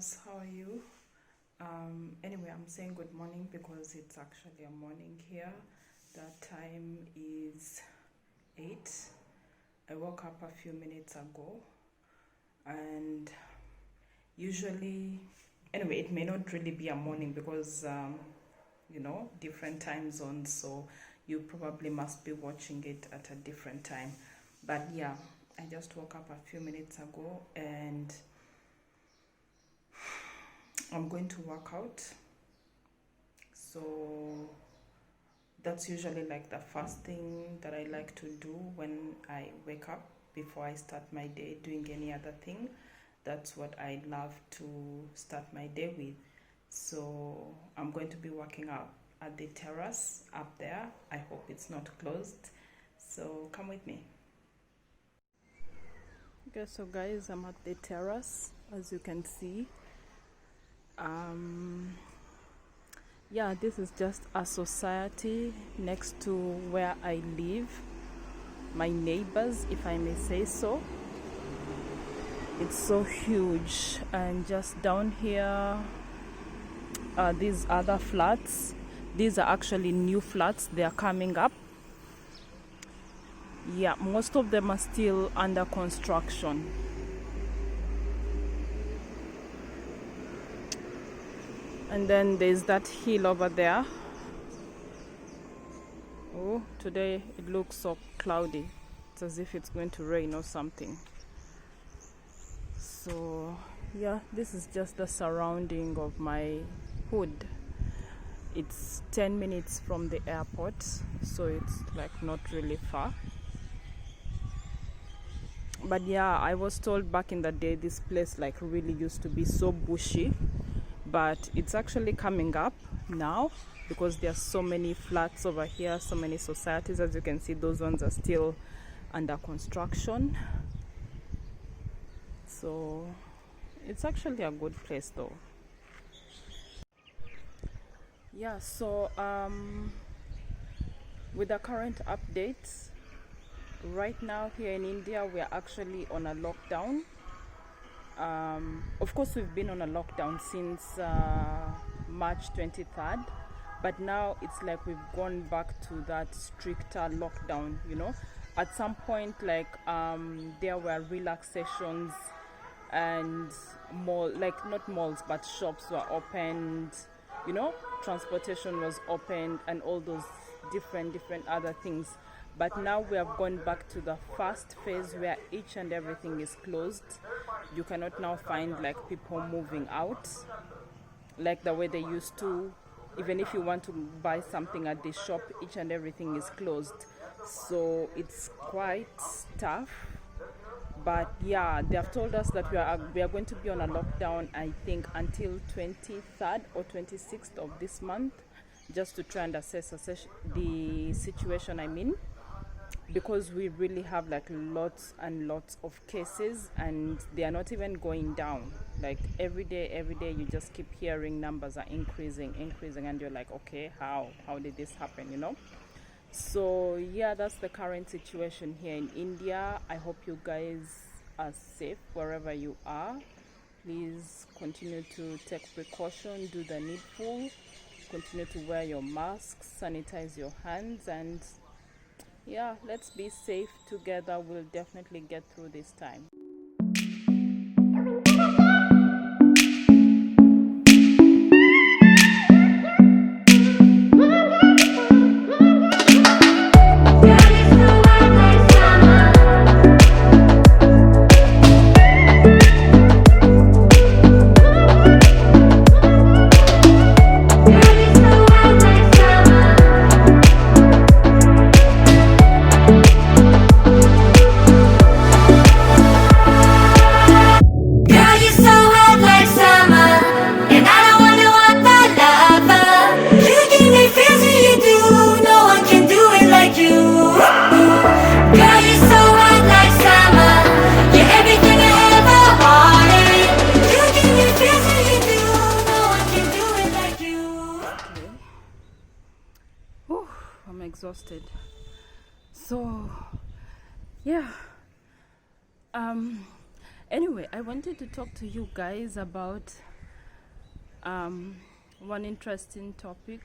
loves, how are you? Anyway, I'm saying good morning because it's actually a morning here. The time is 8. I woke up a few minutes ago, and usually, anyway, it may not really be a morning because different time zones, so you probably must be watching it at a different time. But yeah, I just woke up a few minutes ago and I'm going to work out. So that's usually like the first thing that I like to do when I wake up before I start my day doing any other thing. That's what I love to start my day with. So I'm going to be working out at the terrace up there. I hope it's not closed. So come with me. Okay, so guys, I'm at the terrace, as you can see. Yeah, this is just a society next to where I live, my neighbors, if I may say so. It's so huge, and just down here these other flats. These are actually new flats, they are coming up. Yeah, most of them are still under construction. And then there's that hill over there. Oh, today it looks so cloudy. It's as if it's going to rain or something. So yeah, this is just the surrounding of my hood. It's 10 minutes from the airport, so it's like not really far. But yeah, I was told back in the day this place like really used to be so bushy, but it's actually coming up now because there are so many flats over here, so many societies. As you can see, those ones are still under construction. So it's actually a good place though. Yeah, so with the current updates, right now here in India, we are actually on a lockdown. Of course, we've been on a lockdown since March 23rd, but now it's like we've gone back to that stricter lockdown. At some point, like there were relaxations, and not malls but shops were opened, transportation was opened, and all those different other things. But now we have gone back to the first phase where each and everything is closed. You cannot now find like people moving out like the way they used to. Even if you want to buy something at the shop, each and everything is closed. So it's quite tough. But yeah, they have told us that we are going to be on a lockdown, I think, until 23rd or 26th of this month, just to try and assess the situation, because we really have like lots and lots of cases, and they are not even going down. Like every day you just keep hearing numbers are increasing, and you're like, okay, how did this happen? So yeah, that's the current situation here in India. I hope you guys are safe wherever you are. Please continue to take precaution, do the needful, continue to wear your masks, sanitize your hands, and yeah, let's be safe together. We'll definitely get through this time. I'm exhausted. So yeah, anyway, I wanted to talk to you guys about One interesting topic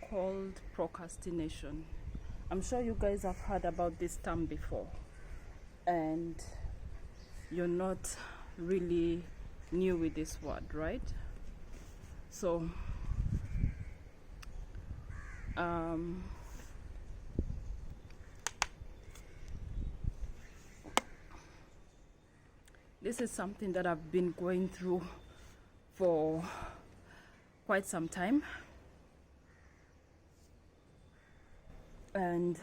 called procrastination. I'm sure you guys have heard about this term before, and you're not really new with this word, right? So this is something that I've been going through for quite some time, and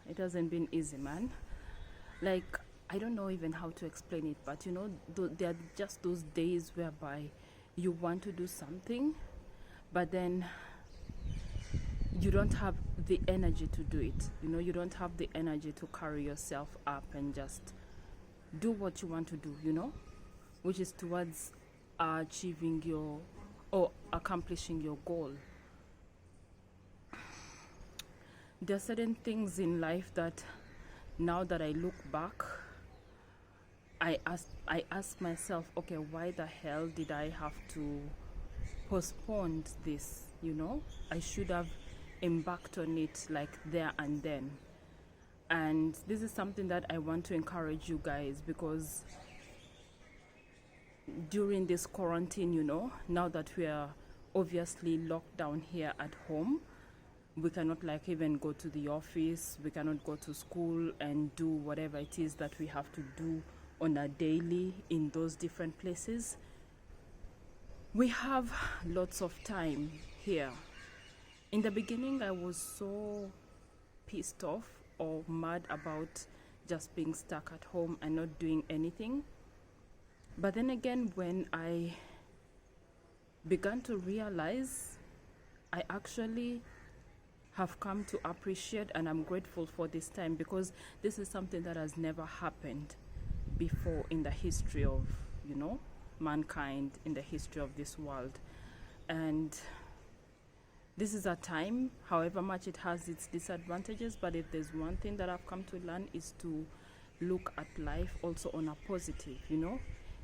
it hasn't been easy, man. Like, I don't know even how to explain it, but there are just those days whereby you want to do something, but then you don't have the energy to do it. You don't have the energy to carry yourself up and just do what you want to do, which is towards achieving or accomplishing your goal. There are certain things in life that now that I look back, I ask myself, okay, why the hell did I have to postpone this? I should have embarked on it like there and then. And this is something that I want to encourage you guys, because during this quarantine, now that we are obviously locked down here at home, we cannot even go to the office, we cannot go to school and do whatever it is that we have to do on a daily in those different places. We have lots of time here. In the beginning, I was so pissed off or mad about just being stuck at home and not doing anything. But then again, when I began to realize, I actually have come to appreciate, and I'm grateful for this time, because this is something that has never happened before in the history of mankind, in the history of this world. And this is a time, however much it has its disadvantages, but if there's one thing that I've come to learn, is to look at life also on a positive.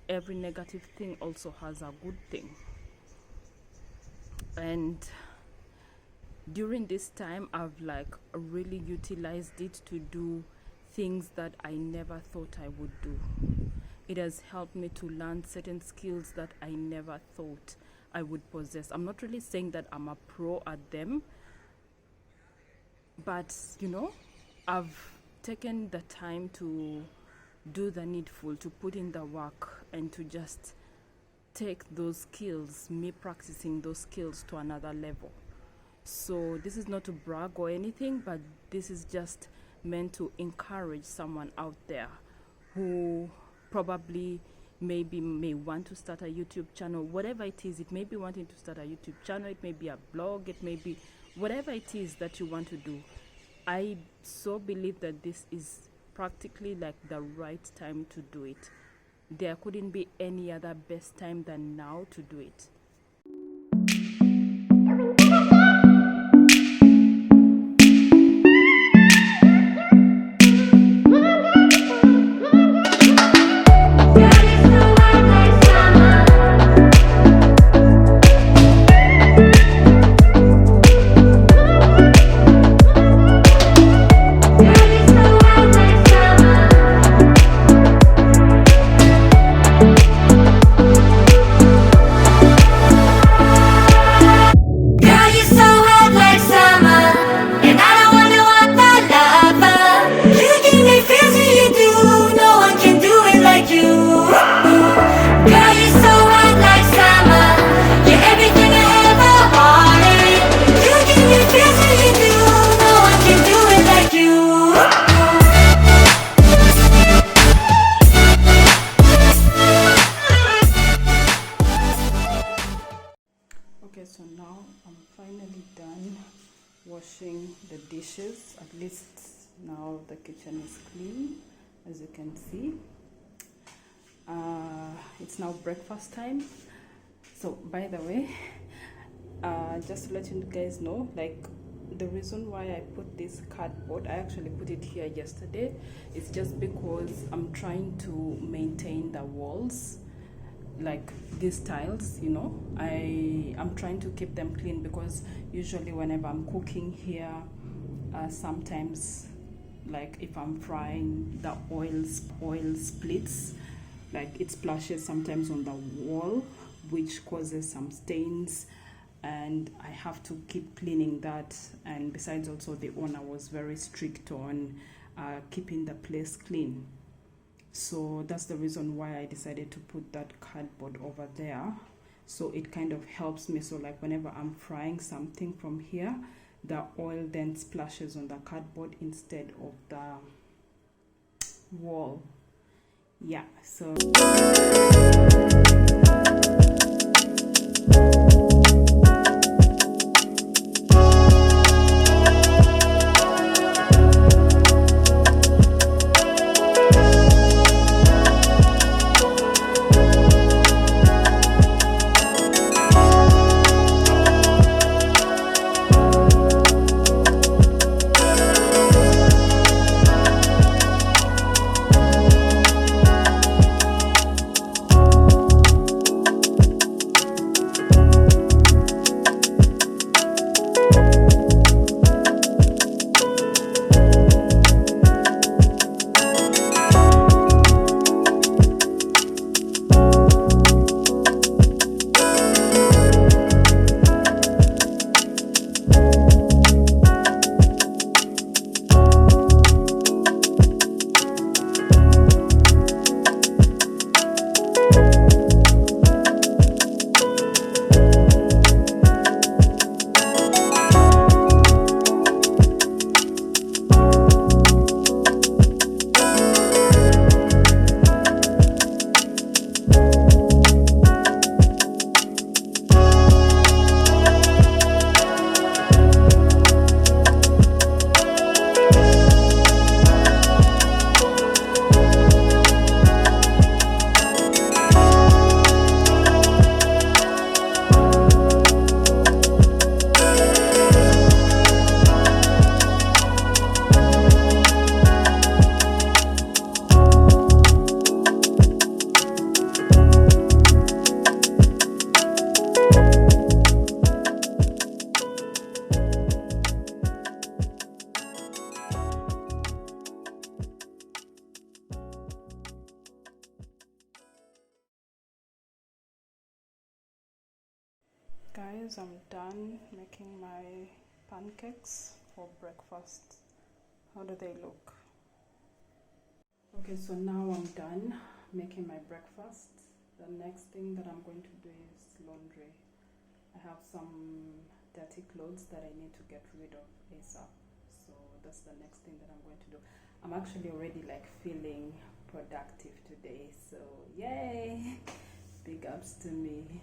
Every negative thing also has a good thing. And during this time, I've really utilized it to do things that I never thought I would do. It has helped me to learn certain skills that I never thought I would possess. I'm not really saying that I'm a pro at them, but I've taken the time to do the needful, to put in the work, and to just take those skills, me practicing those skills, to another level. So this is not to brag or anything, but this is just meant to encourage someone out there who probably may want to start a YouTube channel, whatever it is. It may be wanting to start a YouTube channel, it may be a blog, it may be whatever it is that you want to do. I so believe that this is practically the right time to do it. There couldn't be any other best time than now to do it. Okay, so now I'm finally done washing the dishes. At least now the kitchen is clean, as you can see. It's now breakfast time. So by the way, just to let you guys know, the reason why I put this cardboard, I actually put it here yesterday, it's just because I'm trying to maintain the walls like these tiles, you know. I'm trying to keep them clean because usually whenever I'm cooking here, sometimes like if I'm frying, the oil splits, like it splashes sometimes on the wall, which causes some stains, and I have to keep cleaning that. And besides, also the owner was very strict on keeping the place clean, so that's the reason why I decided to put that cardboard over there, so it kind of helps me. So like whenever I'm frying something from here, the oil then splashes on the cardboard instead of the wall. Yeah, so guys, I'm done making my pancakes for breakfast. How do they look? Okay, so now I'm done making my breakfast. The next thing that I'm going to do is laundry. I have some dirty clothes that I need to get rid of ASAP. So that's the next thing that I'm going to do. I'm actually already like feeling productive today. So yay! Big ups to me.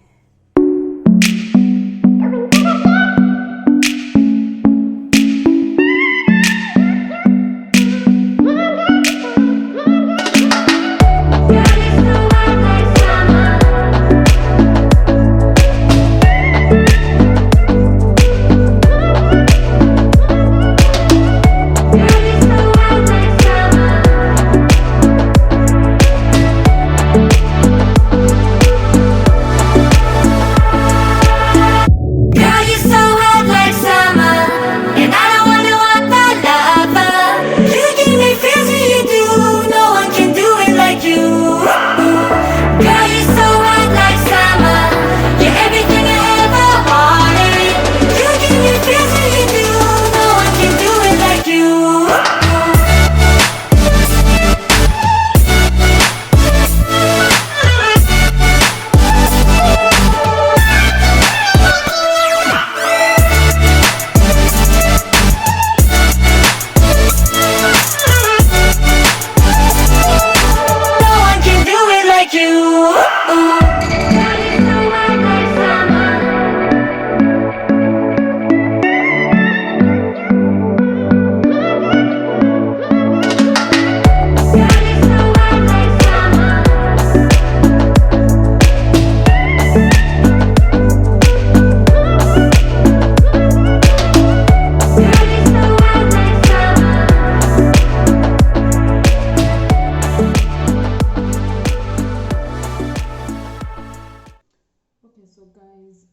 guys,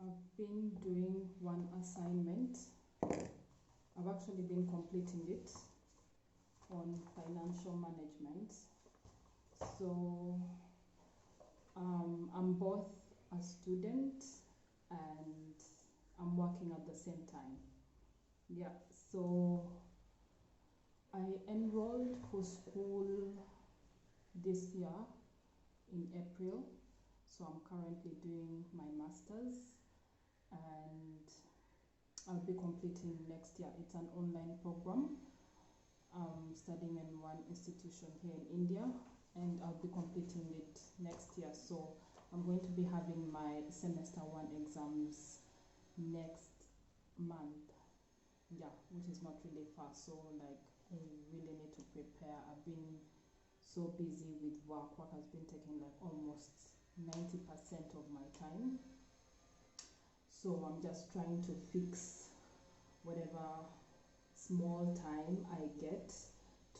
I've been doing one assignment. I've actually been completing it on financial management. So I'm both a student and I'm working at the same time. Yeah, so I enrolled for school this year in April. So I'm currently doing my master's and I'll be completing next year. It's an online program. I'm studying in one institution here in India and I'll be completing it next year. So I'm going to be having my semester 1 exams next month. Yeah, which is not really far. So like I really need to prepare. I've been so busy with work. Work has been taking like almost 90% of my time. So I'm just trying to fix whatever small time I get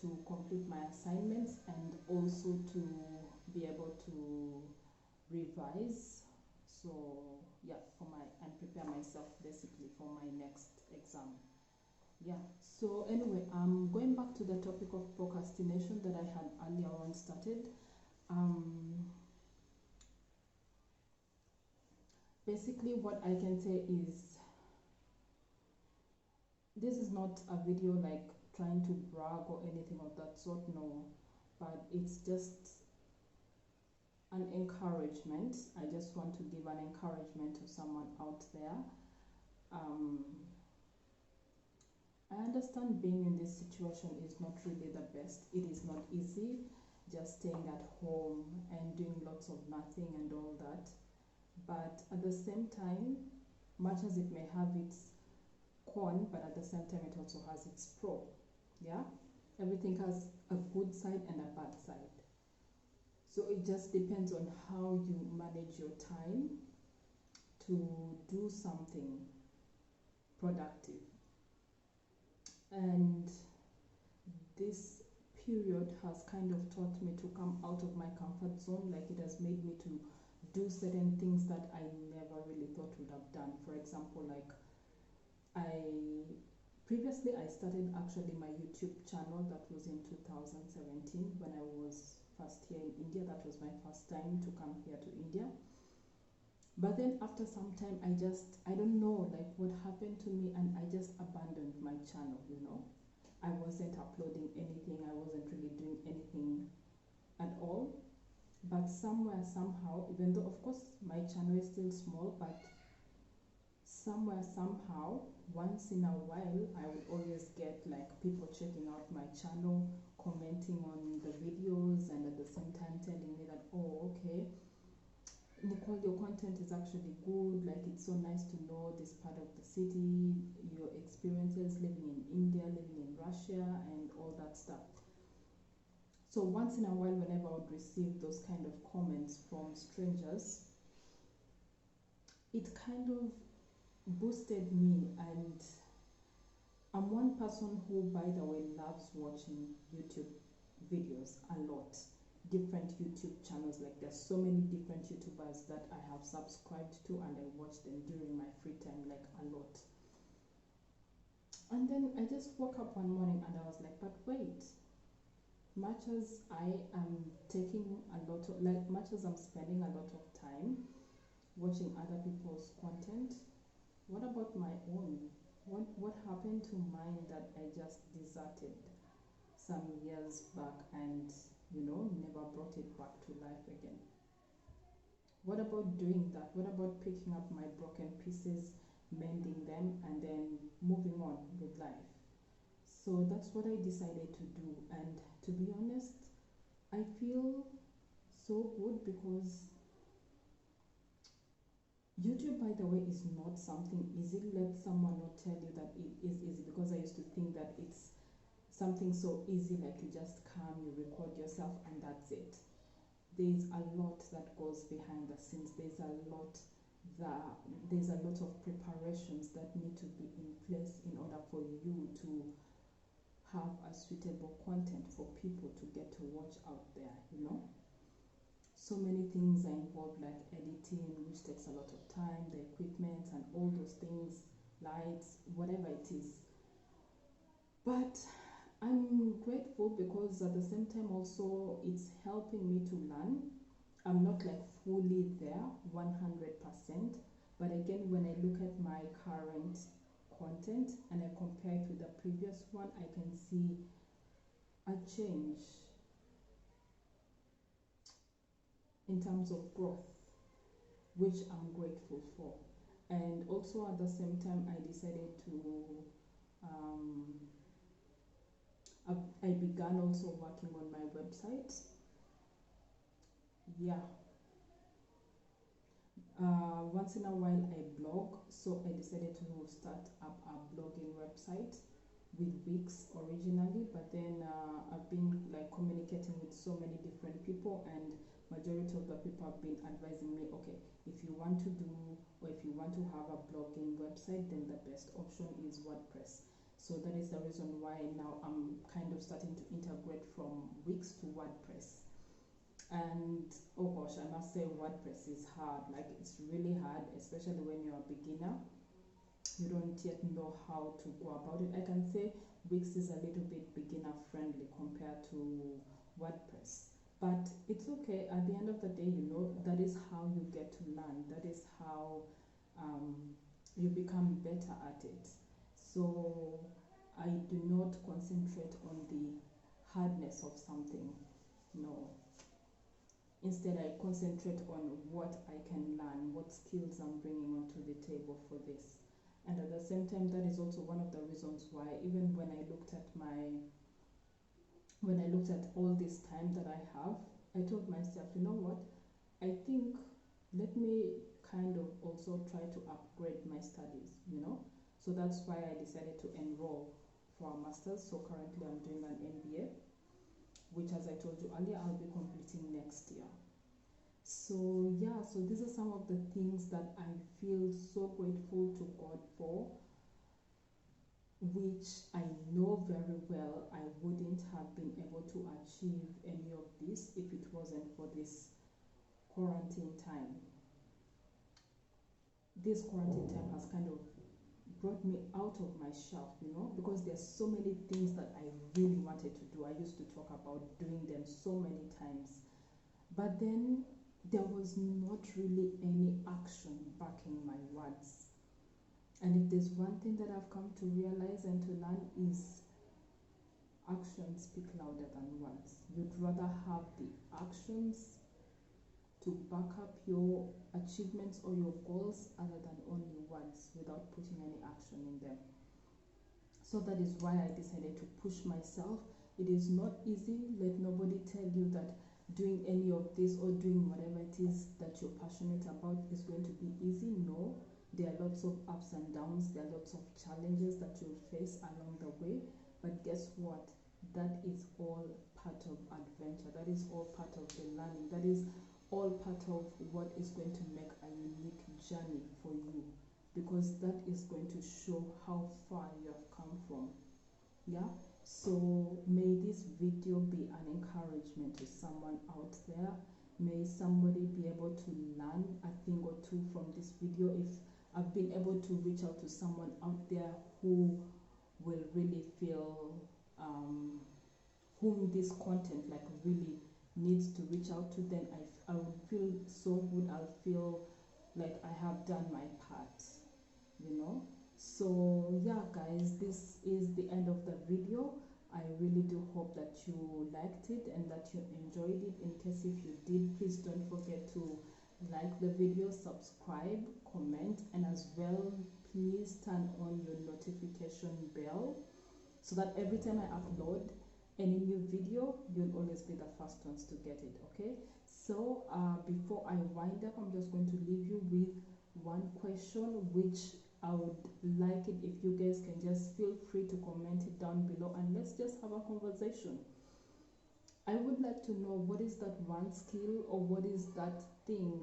to complete my assignments and also to be able to revise. So yeah, and prepare myself basically for my next exam. Yeah, so anyway, I'm going back to the topic of procrastination that I had earlier on started. Basically what I can say is this is not a video like trying to brag or anything of that sort, no, but it's just an encouragement. I just want to give an encouragement to someone out there. I understand being in this situation is not really the best. It is not easy just staying at home and doing lots of nothing and all that. But at the same time, much as it may have its con, but at the same time it also has its pro. Yeah, everything has a good side and a bad side. So it just depends on how you manage your time to do something productive. And this period has kind of taught me to come out of my comfort zone. Like it has made me to do certain things that I never really thought would have done. For example, like previously I started actually my YouTube channel. That was in 2017 when I was first here in India. That was my first time to come here to India. But then after some time, I don't know like what happened to me, and I just abandoned my channel, you know. I wasn't uploading anything. I wasn't really doing anything at all. But somewhere, somehow, even though of course my channel is still small, but somewhere, somehow, once in a while, I would always get like people checking out my channel, commenting on the videos, and at the same time telling me that, oh, okay, Nicole, your content is actually good. Like, it's so nice to know this part of the city, your experiences living in India, living in Russia, and all that stuff. So once in a while, whenever I would receive those kind of comments from strangers, it kind of boosted me. And I'm one person who, by the way, loves watching YouTube videos a lot. Different YouTube channels, like there's so many different YouTubers that I have subscribed to, and I watch them during my free time, like a lot. And then I just woke up one morning and I was like, but wait, much as I am taking a lot of, like, much as I'm spending a lot of time watching other people's content, what about my own? What happened to mine that I just deserted some years back and, you know, never brought it back to life again? What about doing that? What about picking up my broken pieces, mending them, and then moving on with life? So that's what I decided to do. And to be honest, I feel so good because YouTube, by the way, is not something easy. Let someone not tell you that it is easy, because I used to think that it's something so easy, like you just come, you record yourself, and that's it. There's a lot that goes behind the scenes. There's a lot of preparations that need to be in place in order for you to have a suitable content for people to get to watch out there, you know. so many things are involved, like editing, which takes a lot of time, the equipment and all those things, lights, whatever it is. But I'm grateful because at the same time also it's helping me to learn. I'm not like fully there 100%, but again, when I look at my current content and I compare it with the previous one, I can see a change in terms of growth, which I'm grateful for. And also at the same time, I decided to I began also working on my website. Yeah. Once in a while I blog, so I decided to start up a blogging website with Wix originally, but then I've been like communicating with so many different people, and majority of the people have been advising me, okay, if you want to do or if you want to have a blogging website, then the best option is WordPress. So that is the reason why now I'm kind of starting to integrate from Wix to WordPress. And oh gosh, I must say WordPress is hard. Like, it's really hard, especially when you're a beginner. You don't yet know how to go about it. I can say Wix is a little bit beginner friendly compared to WordPress, but it's okay. At the end of the day, you know, that is how you get to learn. That is how you become better at it. So I do not concentrate on the hardness of something. No. Instead, I concentrate on what I can learn, what skills I'm bringing onto the table for this. And at the same time, that is also one of the reasons why, even when I looked at all this time that I have, I told myself, you know what, I think let me kind of also try to upgrade my studies, you know. So that's why I decided to enroll for a master's. So currently I'm doing an MBA, which, as I told you earlier, I'll be completing next year. So yeah, so these are some of the things that I feel so grateful to God for, which I know very well I wouldn't have been able to achieve any of this if it wasn't for this quarantine time. This quarantine time has kind of brought me out of my shell, you know, because there's so many things that I really wanted to do. I used to talk about doing them so many times, but then there was not really any action backing my words. And if there's one thing that I've come to realize and to learn, is actions speak louder than words. You'd rather have the actions to back up your achievements or your goals other than only words without putting any action in them. So that is why I decided to push myself. It is not easy. Let nobody tell you that doing any of this or doing whatever it is that you're passionate about is going to be easy. No, there are lots of ups and downs. There are lots of challenges that you'll face along the way. But guess what? That is all part of adventure. That is all part of the learning. That is all part of what is going to make a unique journey for you, because that is going to show how far you have come from. Yeah, so may this video be an encouragement to someone out there. May somebody be able to learn a thing or two from this video. If I've been able to reach out to someone out there who will really feel whom this content like really needs to reach out to, then I would feel so good. I'll feel like I have done my part, you know. So yeah guys, this is the end of the video. I really do hope that you liked it and that you enjoyed it. In case if you did, please don't forget to like the video, subscribe, comment, and as well please turn on your notification bell so that every time I upload any new video, you'll always be the first ones to get it. Okay, so before I wind up, I'm just going to leave you with one question, which I would like it if you guys can just feel free to comment it down below and let's just have a conversation. I would like to know, what is that one skill or what is that thing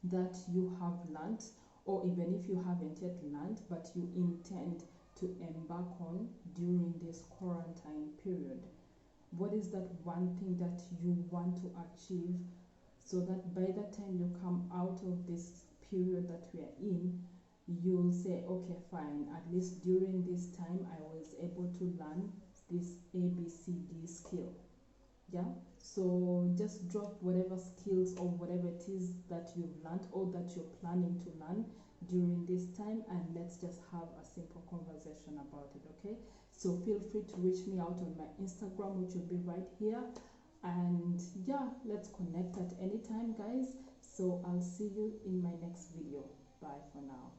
that you have learned, or even if you haven't yet learned but you intend to embark on during this quarantine period? What is that one thing that you want to achieve, so that by the time you come out of this period that we are in, you'll say, okay, fine, at least during this time I was able to learn this ABCD skill. Yeah, so just drop whatever skills or whatever it is that you've learned or that you're planning to learn during this time, and let's just have a simple conversation about it. Okay, so feel free to reach me out on my Instagram, which will be right here, and yeah, let's connect at any time, guys. So I'll see you in my next video. Bye for now.